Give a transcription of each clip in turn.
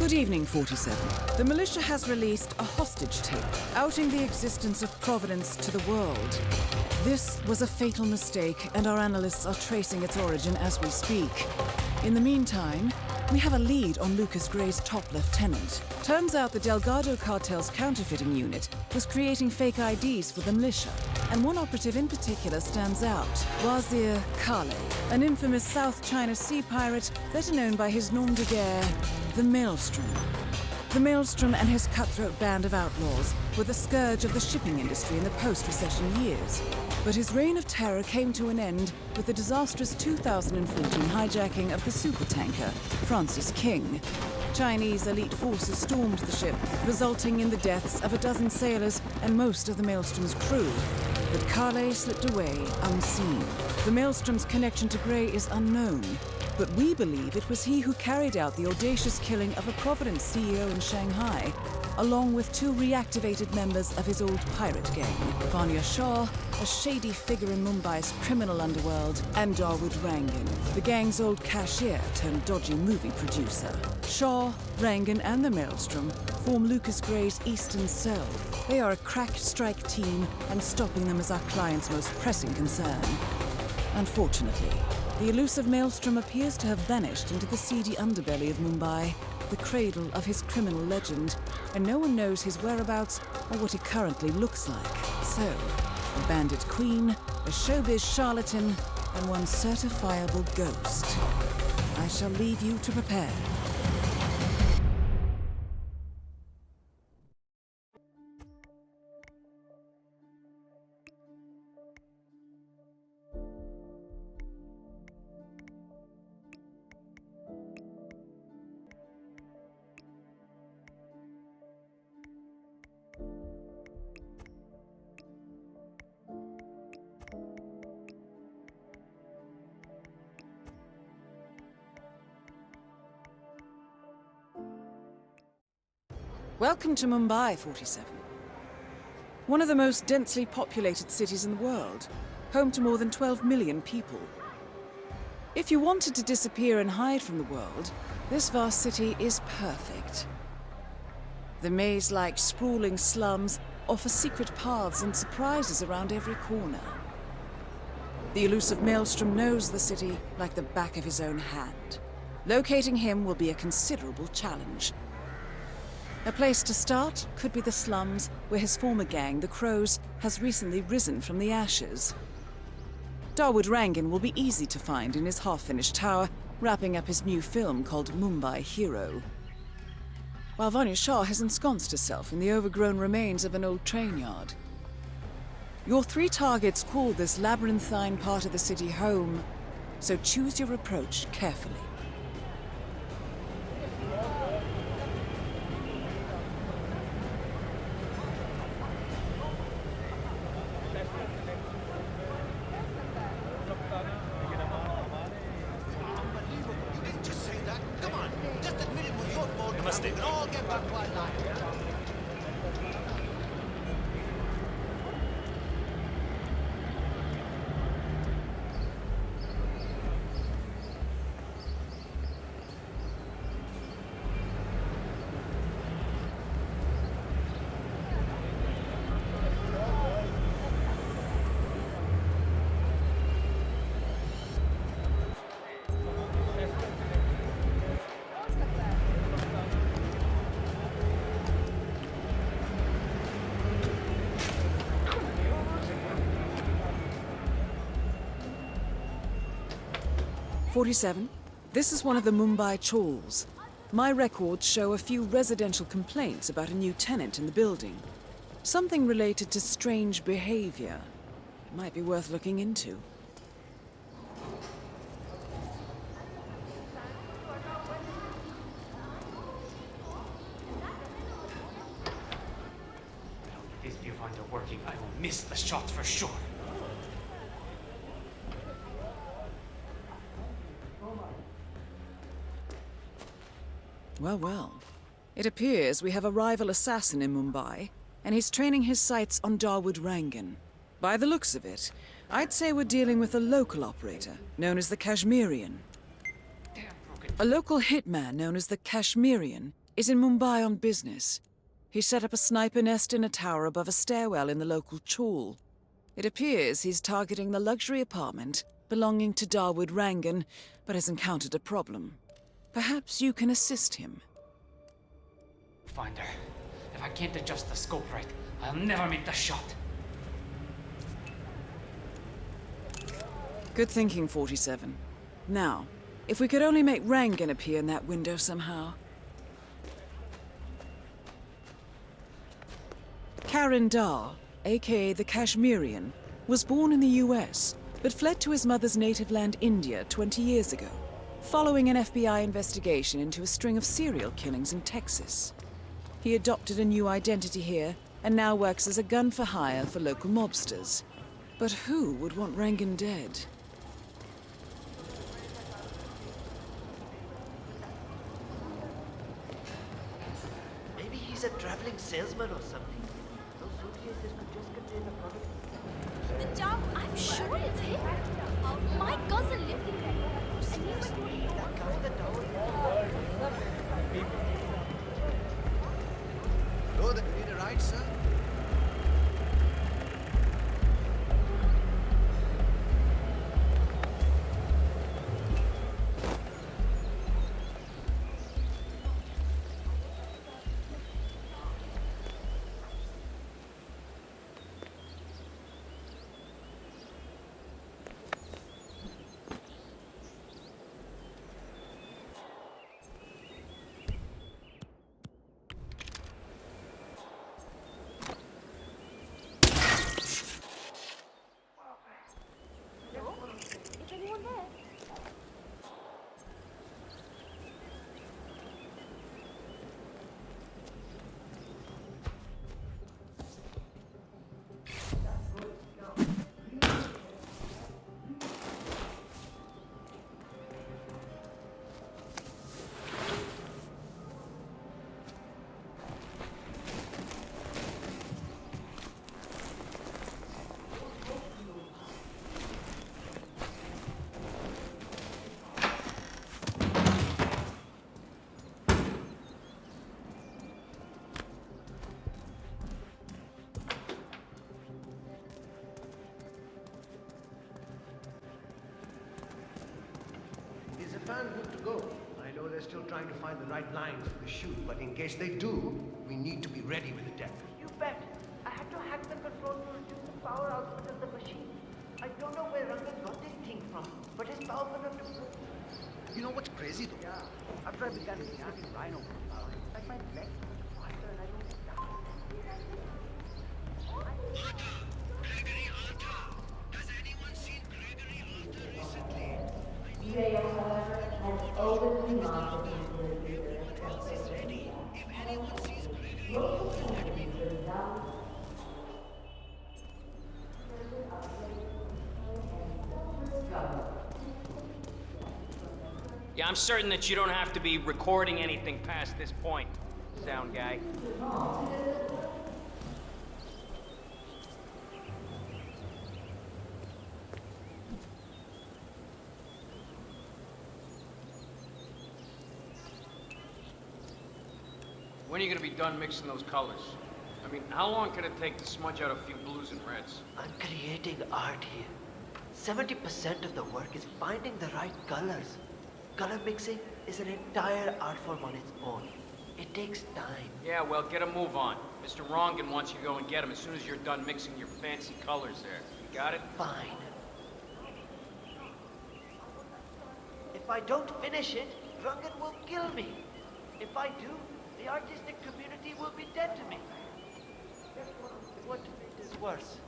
Good evening, 47. The militia has released a hostage tape, outing the existence of Providence to the world. This was a fatal mistake, and our analysts are tracing its origin as we speak. In the meantime, we have a lead on Lucas Gray's top lieutenant. Turns out the Delgado cartel's counterfeiting unit was creating fake IDs for the militia, and one operative in particular stands out, Wazir Kale, an infamous South China Sea pirate better known by his nom de guerre, the Maelstrom. The Maelstrom and his cutthroat band of outlaws were the scourge of the shipping industry in the post-recession years. But his reign of terror came to an end with the disastrous 2014 hijacking of the supertanker, Francis King. Chinese elite forces stormed the ship, resulting in the deaths of a dozen sailors and most of the Maelstrom's crew. But Kale slipped away unseen. The Maelstrom's connection to Gray is unknown, but we believe it was he who carried out the audacious killing of a Providence CEO in Shanghai, along with two reactivated members of his old pirate gang, Vanya Shah, a shady figure in Mumbai's criminal underworld, and Dawood Rangan, the gang's old cashier turned dodgy movie producer. Shah, Rangan, and the Maelstrom form Lucas Gray's Eastern Cell. They are a crack strike team, and stopping them is our client's most pressing concern. Unfortunately, the elusive Maelstrom appears to have vanished into the seedy underbelly of Mumbai, the cradle of his criminal legend, and no one knows his whereabouts or what he currently looks like. So, a bandit queen, a showbiz charlatan, and one certifiable ghost. I shall leave you to prepare. Welcome to Mumbai, 47. One of the most densely populated cities in the world, home to more than 12 million people. If you wanted to disappear and hide from the world, this vast city is perfect. The maze-like sprawling slums offer secret paths and surprises around every corner. The elusive Maelstrom knows the city like the back of his own hand. Locating him will be a considerable challenge. A place to start could be the slums, where his former gang, the Crows, has recently risen from the ashes. Dawood Rangan will be easy to find in his half-finished tower, wrapping up his new film called Mumbai Hero. While Vanya Shah has ensconced herself in the overgrown remains of an old train yard. Your three targets call this labyrinthine part of the city home, so choose your approach carefully. "47. This is one of the Mumbai chawls. My records show a few residential complaints about a new tenant in the building. Something related to strange behavior. Might be worth looking into." If this viewfinder working, I will miss the shot for sure. Well, well. It appears we have a rival assassin in Mumbai, and he's training his sights on Dawood Rangan. By the looks of it, I'd say we're dealing with a local operator, known as the Kashmirian. A local hitman known as the Kashmirian is in Mumbai on business. He set up a sniper nest in a tower above a stairwell in the local chawl. It appears he's targeting the luxury apartment belonging to Dawood Rangan, but has encountered a problem. Perhaps you can assist him. Finder, if I can't adjust the scope right, I'll never make the shot. Good thinking, 47. Now, if we could only make Rangan appear in that window somehow. Karan Dar, aka the Kashmirian, was born in the US, but fled to his mother's native land, India, 20 years ago, following an FBI investigation into a string of serial killings in Texas. He adopted a new identity here, and now works as a gun for hire for local mobsters. But who would want Rangan dead? Maybe he's a traveling salesman or something. Those suitcases could just contain a product. The job, I'm sure it's him. My cousin lived in there. Seriously, that guy that Dawood. Oh, you need a ride, sir? Is anyone there? Is the fan good to go? I know they're still trying to find the right lines for the shoot, but in case they do, we need to be ready with the deck. You bet. I had to hack the control to reduce the power output of the machine. I don't know where Rangan got this thing from, but it's powerful enough to... You know what's crazy though? Yeah. After I began researching Rhino, like my leg wider and I don't stop. Gregory Arthur! Has anyone seen Gregory Arthur recently? Jail, however, has openly marketed the leader. House is ready. If anyone sees Gregory Local Arthur, let me know. companies are now Yeah, I'm certain that you don't have to be recording anything past this point, sound guy. When are you gonna be done mixing those colors? I mean, how long can it take to smudge out a few blues and reds? I'm creating art here. 70% of the work is finding the right colors. Color mixing is an entire art form on its own. It takes time. Yeah, well, get a move on. Mr. Rangan wants you to go and get him as soon as you're done mixing your fancy colors there. You got it? Fine. If I don't finish it, Rangan will kill me. If I do, the artistic community will be dead to me. What is worse?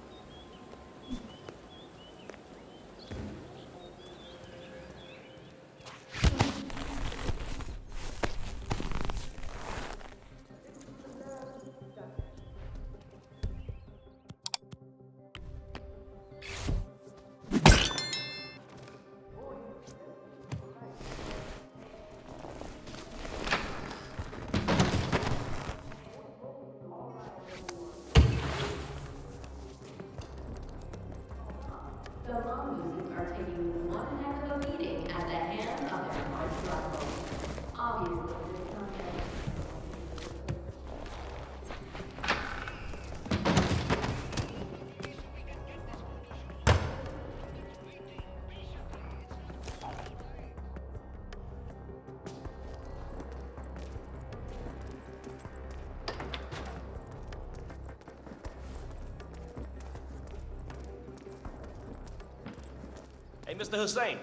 Mr. Hussein,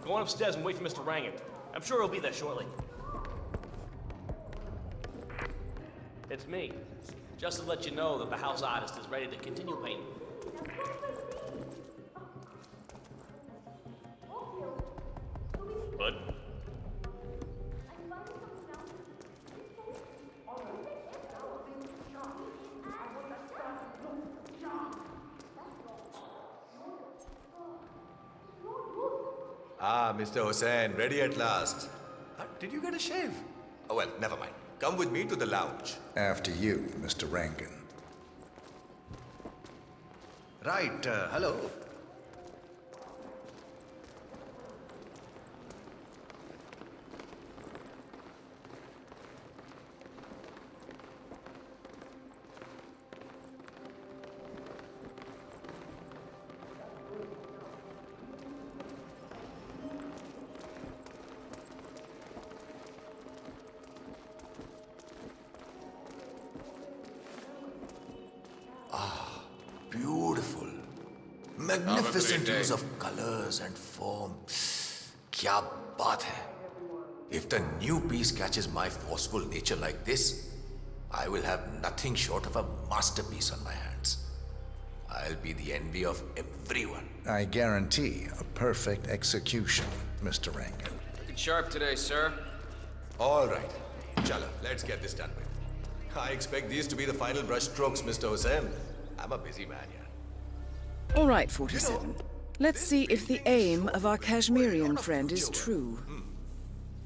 go on upstairs and wait for Mr. Rangan. I'm sure he'll be there shortly. It's me. Just to let you know that the house artist is ready to continue painting. Bud? Ah, Mr. Hussain, ready at last. Huh? Did you get a shave? Oh, well, never mind. Come with me to the lounge. After you, Mr. Rangan. Right, hello. Beautiful. Magnificent use of colors and form. Kya baat hai. If the new piece catches my forceful nature like this, I will have nothing short of a masterpiece on my hands. I'll be the envy of everyone. I guarantee a perfect execution, Mr. Rangan. Looking sharp today, sir. All right. Chala, let's get this done with. I expect these to be the final brush strokes, Mr. Hussain. I'm a busy man here. All right, 47. Let's see if the aim of our Kashmirian friend is true.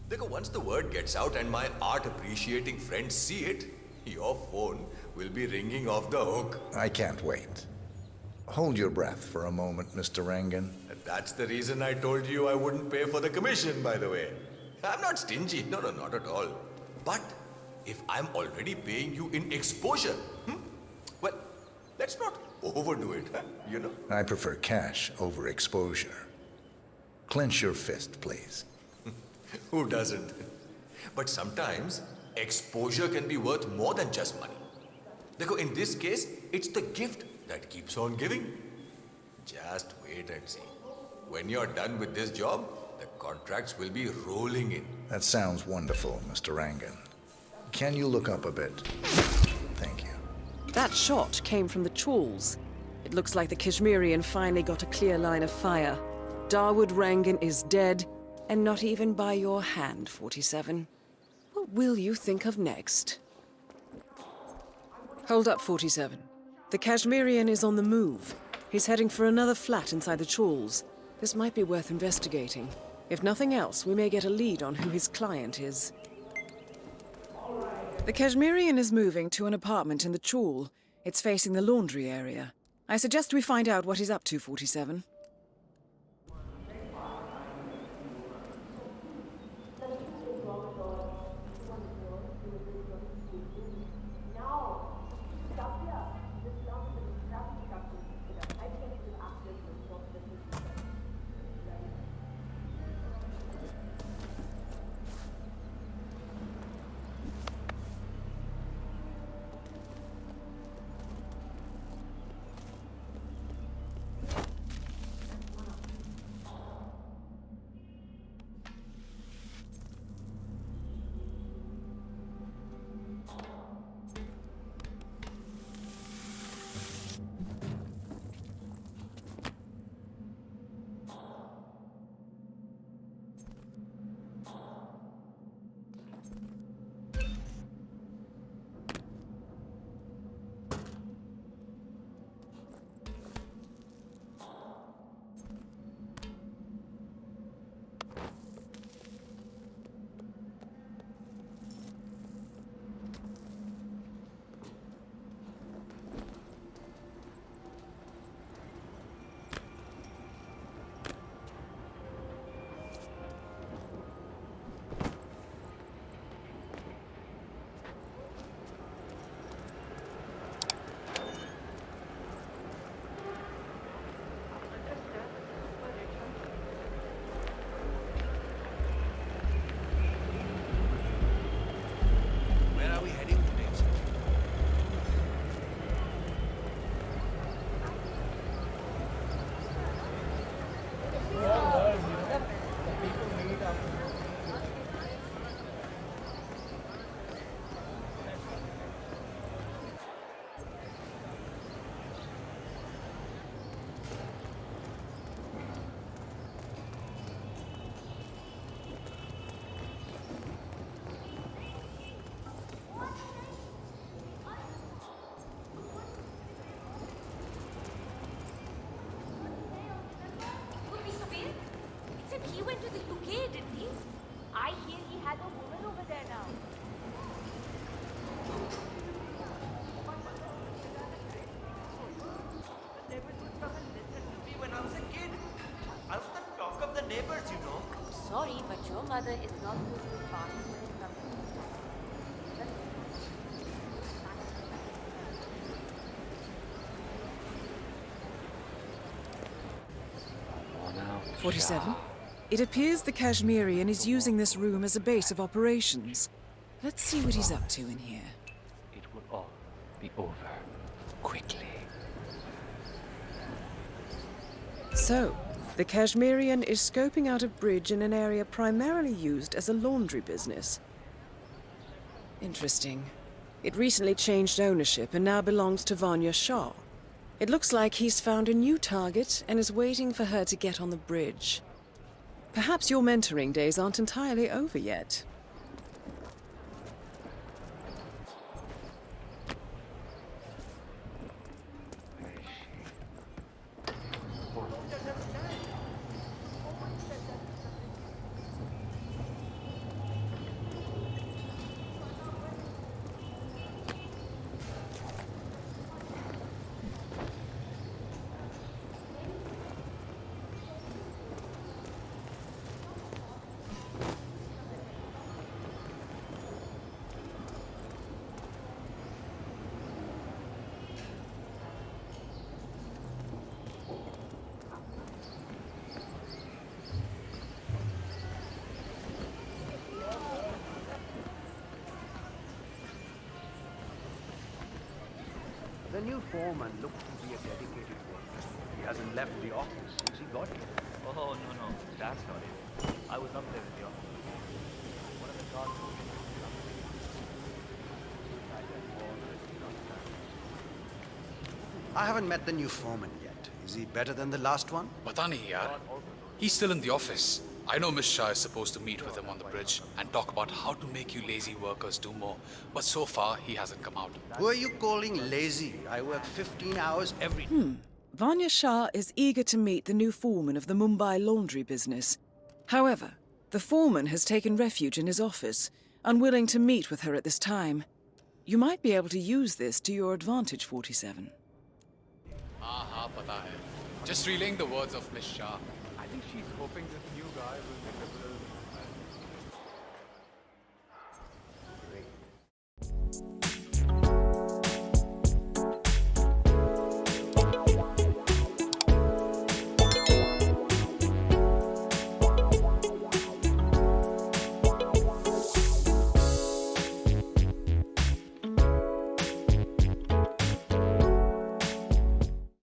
Dekho, once the word gets out and my art-appreciating friends see it, your phone will be ringing off the hook. I can't wait. Hold your breath for a moment, Mr. Rangan. That's the reason I told you I wouldn't pay for the commission, by the way. I'm not stingy. No, not at all. But if I'm already paying you in exposure, well, let's not overdo it, you know? I prefer cash over exposure. Clench your fist, please. Who doesn't? But sometimes, exposure can be worth more than just money. Dekho, in this case, it's the gift that keeps on giving. Just wait and see. When you're done with this job, the contracts will be rolling in. That sounds wonderful, Mr. Rangan. Can you look up a bit? Thank you. That shot came from the chawls. It looks like the Kashmirian finally got a clear line of fire. Dawood Rangan is dead, and not even by your hand, 47. What will you think of next? Hold up, 47. The Kashmirian is on the move. He's heading for another flat inside the chawls. This might be worth investigating. If nothing else, we may get a lead on who his client is. The Kashmirian is moving to an apartment in the chawl. It's facing the laundry area. I suggest we find out what he's up to, 47. brother is not moving fast when it comes to now. 47. It appears the Kashmirian is using this room as a base of operations. Let's see what he's up to in here. It will all be over quickly. So, the Kashmirian is scoping out a bridge in an area primarily used as a laundry business. Interesting. It recently changed ownership and now belongs to Vanya Shah. It looks like he's found a new target and is waiting for her to get on the bridge. Perhaps your mentoring days aren't entirely over yet. The new foreman looks to be a dedicated worker. He hasn't left the office since he got here. Oh, no, that's not it. I was up there with the office. One of the guards told me I haven't met the new foreman yet. Is he better than the last one? Pata nahi yaar. He's still in the office. I know Miss Shah is supposed to meet with him on the bridge and talk about how to make you lazy workers do more. But so far, he hasn't come out. Who are you calling lazy? I work 15 hours every day. Vanya Shah is eager to meet the new foreman of the Mumbai laundry business. However, the foreman has taken refuge in his office, unwilling to meet with her at this time. You might be able to use this to your advantage, 47. Pata hai. Just relaying the words of Miss Shah. I think she's hoping this new guy will